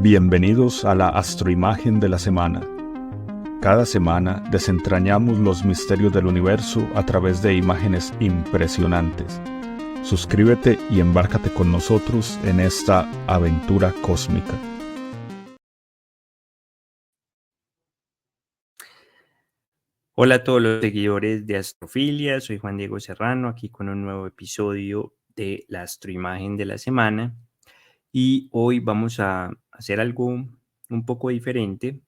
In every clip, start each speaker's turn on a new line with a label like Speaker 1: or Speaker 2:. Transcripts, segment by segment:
Speaker 1: Bienvenidos a la astroimagen de la semana. Cada semana desentrañamos los misterios del universo a través de imágenes impresionantes. Suscríbete y embárcate con nosotros en esta aventura cósmica.
Speaker 2: Hola a todos los seguidores de Astrofilia, soy Juan Diego Serrano, aquí con un nuevo episodio de la astroimagen de la semana. Y hoy vamos a hacer algo un poco diferente.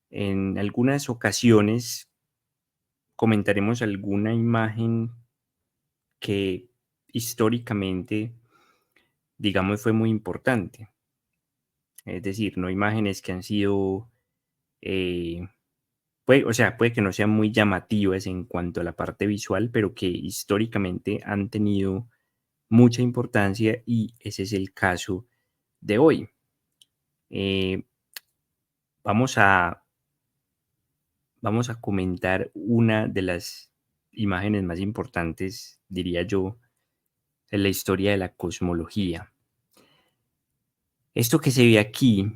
Speaker 2: En algunas ocasiones comentaremos alguna imagen que históricamente, digamos, fue muy importante. Es decir, no imágenes que han sido, puede que no sean muy llamativas en cuanto a la parte visual, pero que históricamente han tenido mucha importancia y ese es el caso de hoy. Eh, vamos a comentar una de las imágenes más importantes, diría yo, en la historia de la cosmología. Esto que se ve aquí,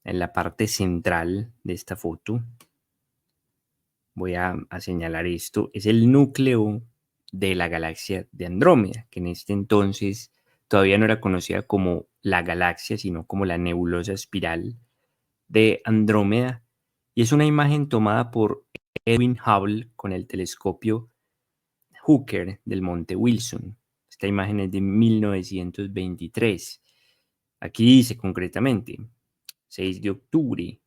Speaker 2: en la parte central de esta foto, voy a señalar esto, es el núcleo de la galaxia de Andrómeda, que en este entonces todavía no era conocida como la galaxia, sino como la nebulosa espiral de Andrómeda. Y es una imagen tomada por Edwin Hubble con el telescopio Hooker del Monte Wilson. Esta imagen es de 1923. Aquí dice concretamente 6 de octubre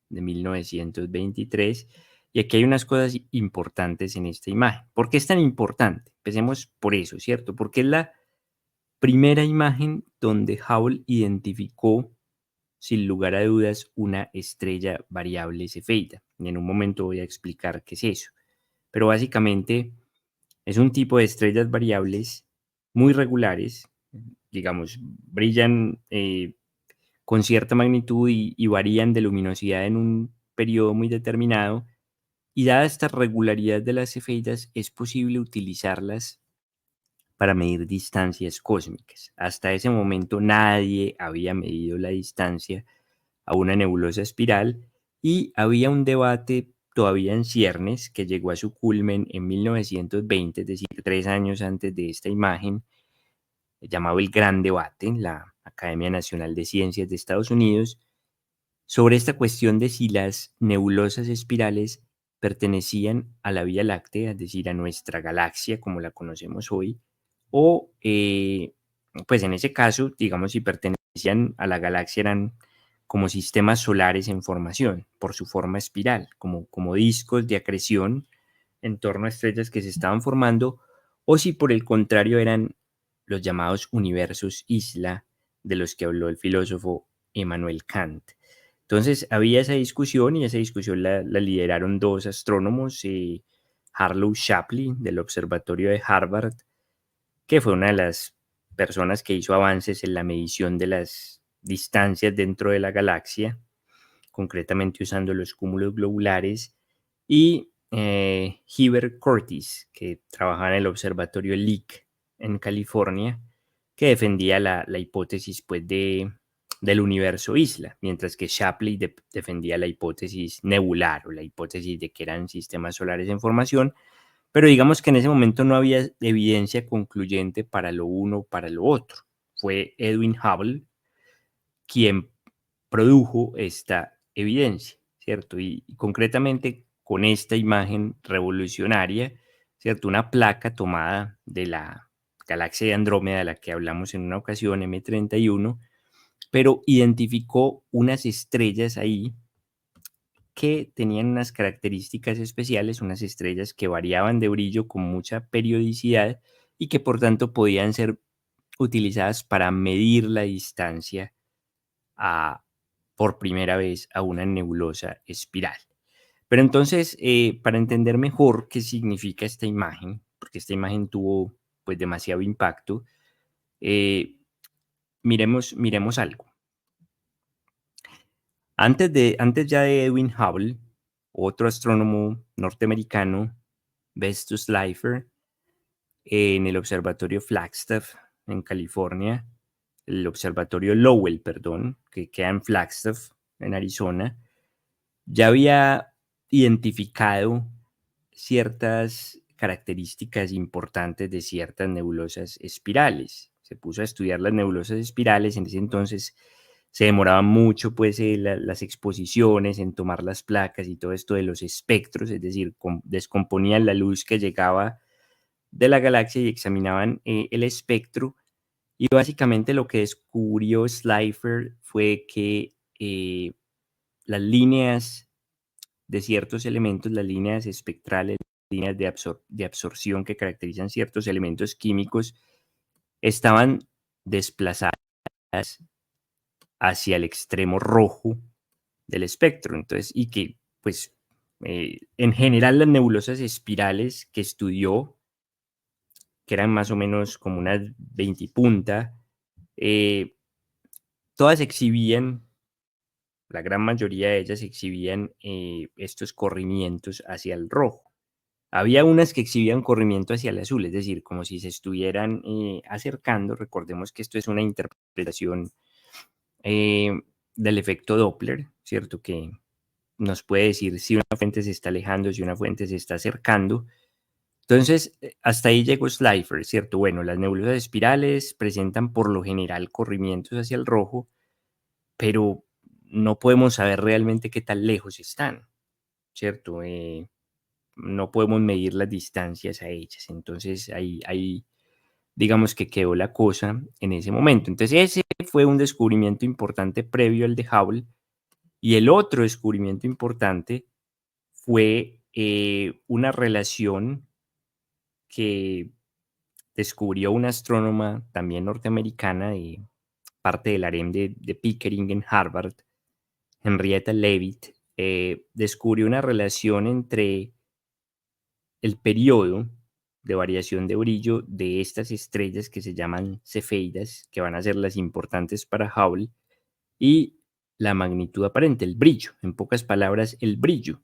Speaker 2: de 1923. Y aquí hay unas cosas importantes en esta imagen. ¿Por qué es tan importante? Empecemos por eso, ¿cierto? Porque es la primera imagen donde Hubble identificó, sin lugar a dudas, una estrella variable cefeida. Y en un momento voy a explicar qué es eso. Pero básicamente es un tipo de estrellas variables muy regulares, digamos, brillan con cierta magnitud y varían de luminosidad en un periodo muy determinado. Y dada esta regularidad de las cefeidas, es posible utilizarlas para medir distancias cósmicas. Hasta ese momento nadie había medido la distancia a una nebulosa espiral y había un debate todavía en ciernes que llegó a su culmen en 1920, es decir, 3 años antes de esta imagen, llamado el Gran Debate en la Academia Nacional de Ciencias de Estados Unidos, sobre esta cuestión de si las nebulosas espirales pertenecían a la Vía Láctea, es decir, a nuestra galaxia como la conocemos hoy, o pues en ese caso, digamos, si pertenecían a la galaxia eran como sistemas solares en formación, por su forma espiral, como discos de acreción en torno a estrellas que se estaban formando, o si por el contrario eran los llamados universos isla de los que habló el filósofo Immanuel Kant. Entonces había esa discusión y esa discusión la lideraron dos astrónomos, Harlow Shapley del Observatorio de Harvard, que fue una de las personas que hizo avances en la medición de las distancias dentro de la galaxia, concretamente usando los cúmulos globulares, y Heber Curtis, que trabajaba en el Observatorio Lick en California, que defendía la hipótesis pues, del universo isla, mientras que Shapley defendía la hipótesis nebular o la hipótesis de que eran sistemas solares en formación, pero digamos que en ese momento no había evidencia concluyente para lo uno o para lo otro. Fue Edwin Hubble quien produjo esta evidencia, ¿cierto? Y concretamente con esta imagen revolucionaria, ¿cierto? Una placa tomada de la galaxia de Andrómeda, de la que hablamos en una ocasión, M31, pero identificó unas estrellas ahí que tenían unas características especiales, unas estrellas que variaban de brillo con mucha periodicidad y que por tanto podían ser utilizadas para medir la distancia a, por primera vez a una nebulosa espiral. Pero entonces, para entender mejor qué significa esta imagen, porque esta imagen tuvo pues demasiado impacto, eh, miremos algo. Antes ya de Edwin Hubble, otro astrónomo norteamericano, Vestus Slipher, en el observatorio Flagstaff en California, el observatorio Lowell, perdón, que queda en Flagstaff, en Arizona, ya había identificado ciertas características importantes de ciertas nebulosas espirales. Se puso a estudiar las nebulosas espirales. En ese entonces se demoraban mucho pues las exposiciones en tomar las placas y todo esto de los espectros, es decir, descomponían la luz que llegaba de la galaxia y examinaban el espectro. Y básicamente lo que descubrió Slipher fue que las líneas de ciertos elementos, las líneas espectrales, líneas de absorción que caracterizan ciertos elementos químicos, estaban desplazadas hacia el extremo rojo del espectro. Entonces, y que, pues, en general las nebulosas espirales que estudió, que eran más o menos como unas 20 punta, todas exhibían, la gran mayoría de ellas exhibían estos corrimientos hacia el rojo. Había unas que exhibían corrimiento hacia el azul, es decir, como si se estuvieran acercando. Recordemos que esto es una interpretación del efecto Doppler, ¿cierto? Que nos puede decir si una fuente se está alejando, si una fuente se está acercando. Entonces, hasta ahí llegó Slipher, ¿cierto? Bueno, las nebulosas espirales presentan por lo general corrimientos hacia el rojo, pero no podemos saber realmente qué tan lejos están, ¿cierto? No podemos medir las distancias a ellas. Entonces, ahí digamos que quedó la cosa en ese momento. Entonces, ese fue un descubrimiento importante previo al de Hubble. Y el otro descubrimiento importante fue una relación que descubrió una astrónoma también norteamericana, parte del harem de Pickering en Harvard, Henrietta Leavitt. Descubrió una relación entre el periodo de variación de brillo de estas estrellas que se llaman cefeidas, que van a ser las importantes para Hubble, y la magnitud aparente, el brillo. En pocas palabras, el brillo.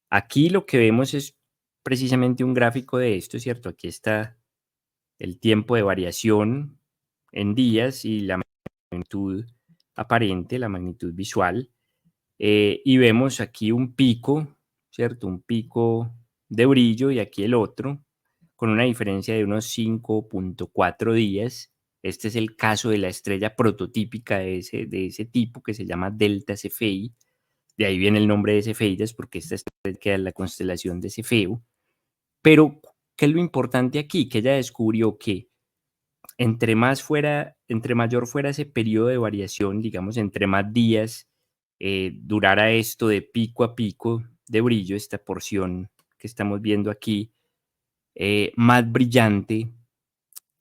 Speaker 2: Aquí lo que vemos es precisamente un gráfico de esto, ¿cierto? Aquí está el tiempo de variación en días y la magnitud aparente, la magnitud visual. Y vemos aquí un pico, ¿cierto? Un pico de brillo y aquí el otro, con una diferencia de unos 5.4 días. Este es el caso de la estrella prototípica de ese tipo que se llama Delta Cephei. De ahí viene el nombre de Cefeidas, porque esta estrella queda en la constelación de Cefeo. Pero, ¿qué es lo importante aquí? Que ella descubrió que entre mayor fuera ese periodo de variación, digamos, entre más días durara esto de pico a pico de brillo, esta porción que estamos viendo aquí, más brillante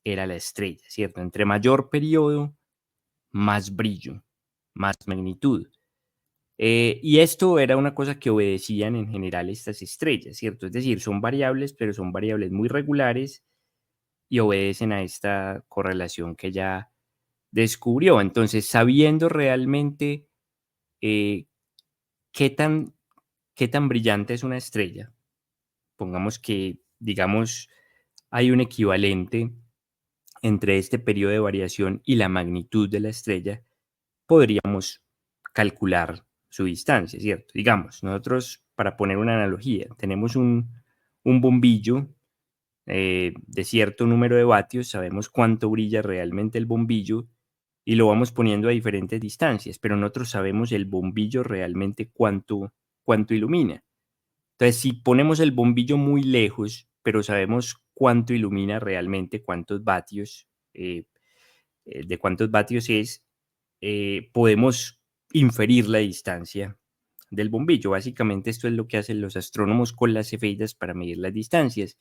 Speaker 2: era la estrella, ¿cierto? Entre mayor periodo, más brillo, más magnitud. Y esto era una cosa que obedecían en general estas estrellas, ¿cierto? Es decir, son variables, pero son variables muy regulares y obedecen a esta correlación que ya descubrió. Entonces, sabiendo realmente eh, qué tan, qué tan brillante es una estrella, pongamos que, digamos, hay un equivalente entre este periodo de variación y la magnitud de la estrella, podríamos calcular su distancia, ¿cierto? Digamos, nosotros, para poner una analogía, tenemos un bombillo de cierto número de vatios, sabemos cuánto brilla realmente el bombillo y lo vamos poniendo a diferentes distancias, pero nosotros sabemos el bombillo realmente cuánto ilumina. Entonces, si ponemos el bombillo muy lejos, pero sabemos cuánto ilumina realmente, cuántos vatios, de cuántos vatios es, podemos inferir la distancia del bombillo. Básicamente esto es lo que hacen los astrónomos con las cefeidas para medir las distancias.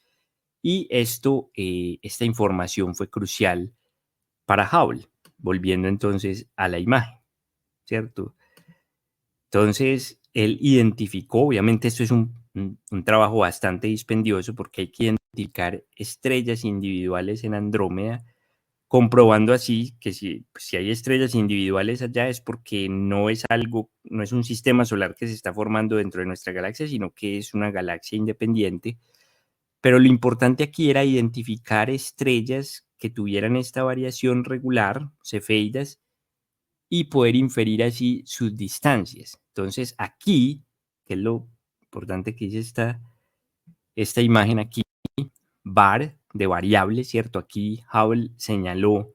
Speaker 2: Y esta información fue crucial para Hubble, volviendo entonces a la imagen, ¿cierto? Entonces, él identificó, obviamente esto es un trabajo bastante dispendioso porque hay que identificar estrellas individuales en Andrómeda, comprobando así que si hay estrellas individuales allá es porque no es un sistema solar que se está formando dentro de nuestra galaxia, sino que es una galaxia independiente. Pero lo importante aquí era identificar estrellas que tuvieran esta variación regular, cefeidas, y poder inferir así sus distancias. Entonces aquí, que es lo importante que dice esta imagen aquí, var de variable, ¿cierto? Aquí Hubble señaló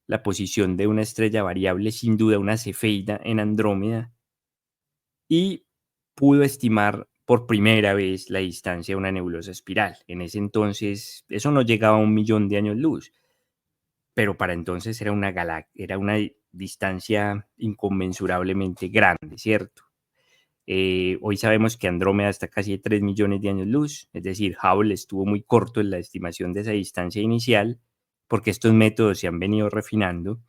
Speaker 2: la posición de una estrella variable, sin duda una cefeida en Andrómeda, y pudo estimar por primera vez la distancia de una nebulosa espiral. En ese entonces, eso no llegaba a 1.000.000 de años luz, pero para entonces era una distancia inconmensurablemente grande, ¿cierto? Hoy sabemos que Andrómeda está casi a 3 millones de años luz, es decir, Hubble estuvo muy corto en la estimación de esa distancia inicial, porque estos métodos se han venido refinando,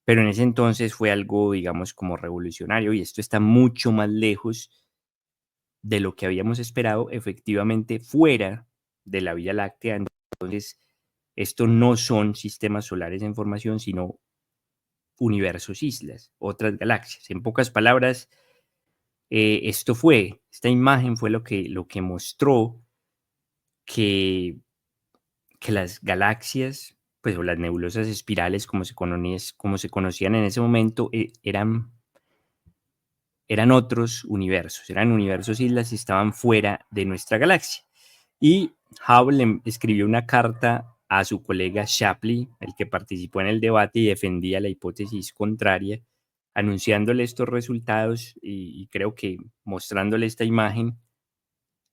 Speaker 2: pero en ese entonces fue algo, digamos, como revolucionario, y esto está mucho más lejos de lo que habíamos esperado, efectivamente fuera de la Vía Láctea. Entonces, esto no son sistemas solares en formación, sino universos, islas, otras galaxias. En pocas palabras, esta imagen fue lo que mostró que, que las galaxias, pues, o las nebulosas espirales, como se conocían en ese momento, eran otros universos, eran universos islas y estaban fuera de nuestra galaxia. Y Hubble escribió una carta a su colega Shapley, el que participó en el debate y defendía la hipótesis contraria, anunciándole estos resultados y creo que mostrándole esta imagen.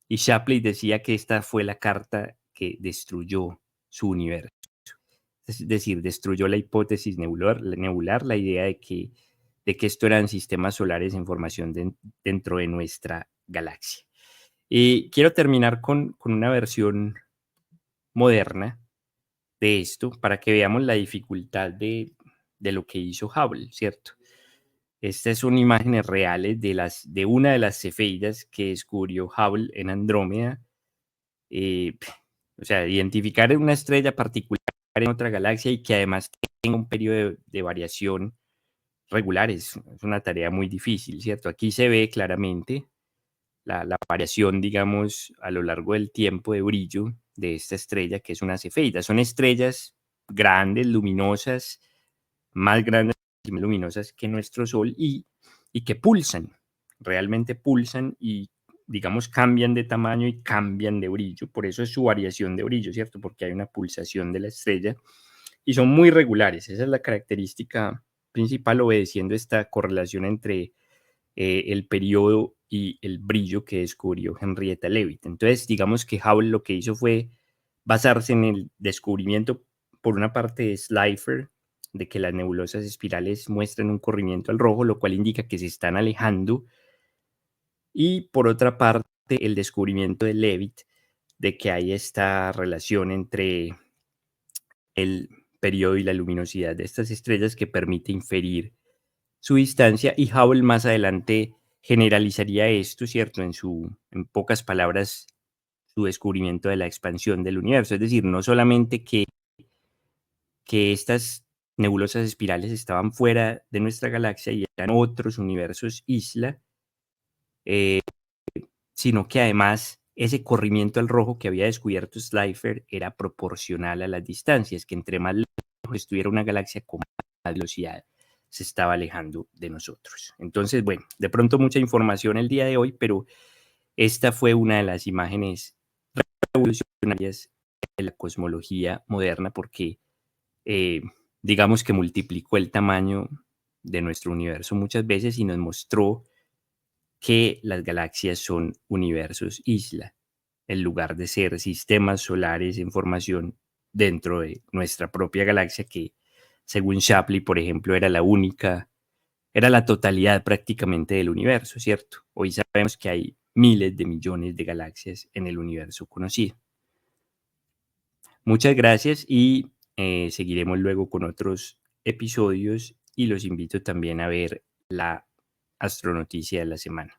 Speaker 2: Y Shapley decía que esta fue la carta que destruyó su universo. Es decir, destruyó la hipótesis nebular, la idea de que esto eran sistemas solares en formación dentro de nuestra galaxia. Y quiero terminar con una versión moderna de esto para que veamos la dificultad de lo que hizo Hubble, ¿cierto? Estas son imágenes reales de una de las cefeidas que descubrió Hubble en Andrómeda. O sea, identificar una estrella particular en otra galaxia y que además tenga un periodo de variación regular es una tarea muy difícil, ¿cierto? Aquí se ve claramente la variación, digamos, a lo largo del tiempo de brillo de esta estrella, que es una cefeida. Son estrellas grandes, luminosas, más grandes y más luminosas que nuestro Sol y que pulsan, realmente pulsan y, digamos, cambian de tamaño y cambian de brillo. Por eso es su variación de brillo, ¿cierto? Porque hay una pulsación de la estrella y son muy regulares. Esa es la característica principal, obedeciendo esta correlación entre el periodo y el brillo que descubrió Henrietta Leavitt. Entonces, digamos que Hubble lo que hizo fue basarse en el descubrimiento, por una parte, de Slipher, de que las nebulosas espirales muestran un corrimiento al rojo, lo cual indica que se están alejando, y por otra parte, el descubrimiento de Leavitt, de que hay esta relación entre el periodo y la luminosidad de estas estrellas que permite inferir su distancia, y Hubble más adelante generalizaría esto, ¿cierto? En pocas palabras, su descubrimiento de la expansión del universo. Es decir, no solamente que estas nebulosas espirales estaban fuera de nuestra galaxia y eran otros universos isla, sino que además ese corrimiento al rojo que había descubierto Slipher era proporcional a las distancias, que entre más lejos estuviera una galaxia con más velocidad se estaba alejando de nosotros. Entonces, bueno, de pronto mucha información el día de hoy, pero esta fue una de las imágenes revolucionarias de la cosmología moderna porque digamos que multiplicó el tamaño de nuestro universo muchas veces y nos mostró que las galaxias son universos isla, en lugar de ser sistemas solares en formación dentro de nuestra propia galaxia, que según Shapley, por ejemplo, era la totalidad prácticamente del universo, ¿cierto? Hoy sabemos que hay miles de millones de galaxias en el universo conocido. Muchas gracias y seguiremos luego con otros episodios y los invito también a ver la astronoticia de la semana.